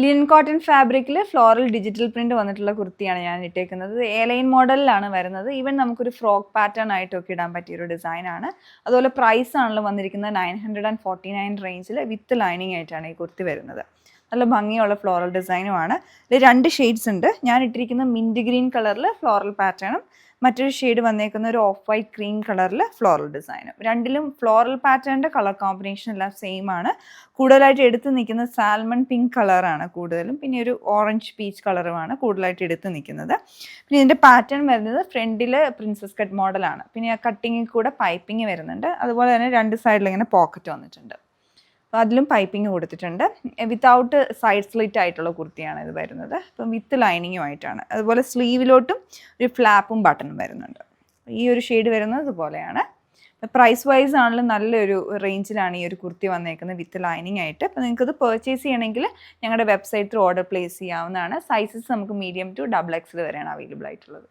Linen cotton ഫാബ്രിക്കിൽ floral digital print വന്നിട്ടുള്ള കുർത്തിയാണ് ഞാൻ ഇട്ടേക്കുന്നത്. എ ലൈൻ മോഡലിലാണ് വരുന്നത്. ഈവൻ നമുക്കൊരു ഫ്രോക്ക് പാറ്റേൺ ആയിട്ടൊക്കെ ഇടാൻ പറ്റിയൊരു ഡിസൈനാണ്. അതുപോലെ പ്രൈസ് ആണല്ലോ വന്നിരിക്കുന്നത് 949 റേഞ്ചിൽ വിത്ത് ലൈനിങ് ആയിട്ടാണ് ഈ കുർത്തി വരുന്നത്. നല്ല ഭംഗിയുള്ള ഫ്ലോറൽ ഡിസൈനുമാണ്. ഇതിൽ 2 ഷെയ്ഡ്സ് ഉണ്ട്. ഞാൻ ഇട്ടിരിക്കുന്ന മിൻറ്റ് ഗ്രീൻ കളറിൽ ഫ്ലോറൽ പാറ്റേണും മറ്റൊരു ഷെയ്ഡ് വന്നേക്കുന്ന ഒരു ഓഫ് വൈറ്റ് ക്രീം കളറിൽ ഫ്ലോറൽ ഡിസൈനും. രണ്ടിലും ഫ്ലോറൽ പാറ്റേണിൻ്റെ കളർ കോമ്പിനേഷൻ എല്ലാം സെയിം ആണ്. കൂടുതലായിട്ട് എടുത്ത് നിൽക്കുന്ന സാൽമൺ പിങ്ക് കളറാണ് കൂടുതലും, പിന്നെ ഒരു ഓറഞ്ച് പീച്ച് കളറുമാണ് കൂടുതലായിട്ട് എടുത്ത് നിൽക്കുന്നത്. പിന്നെ ഇതിൻ്റെ പാറ്റേൺ വരുന്നത് ഫ്രണ്ടിൽ പ്രിൻസസ് കട്ട് മോഡലാണ്. പിന്നെ ആ കട്ടിങ്ങിൽ കൂടെ പൈപ്പിംഗ് വരുന്നുണ്ട്. അതുപോലെ തന്നെ 2 സൈഡിൽ ഇങ്ങനെ പോക്കറ്റ് വന്നിട്ടുണ്ട്. അപ്പോൾ അതിലും പൈപ്പിംഗ് കൊടുത്തിട്ടുണ്ട്. വിത്തൗട്ട് സൈഡ് സ്ലിറ്റ് ആയിട്ടുള്ള കുർത്തിയാണ് ഇത് വരുന്നത്. അപ്പം വിത്ത് ലൈനിങ്ങുമായിട്ടാണ്. അതുപോലെ സ്ലീവിലോട്ടും ഒരു ഫ്ലാപ്പും ബട്ടണും വരുന്നുണ്ട്. ഈ ഒരു ഷെയ്ഡ് വരുന്നത് ഇതുപോലെയാണ്. പ്രൈസ് വൈസ് ആണെങ്കിലും നല്ലൊരു റേഞ്ചിലാണ് ഈ ഒരു കുർത്തി വന്നേക്കുന്നത് വിത്ത് ലൈനിങ് ആയിട്ട്. അപ്പോൾ നിങ്ങൾക്കത് പർച്ചേസ് ചെയ്യണമെങ്കിൽ ഞങ്ങളുടെ വെബ്സൈറ്റ് ത്രൂ ഓർഡർ പ്ലേസ് ചെയ്യാവുന്നതാണ്. സൈസസ് നമുക്ക് മീഡിയം ടു XXL വരെയാണ് അവൈലബിൾ ആയിട്ടുള്ളത്.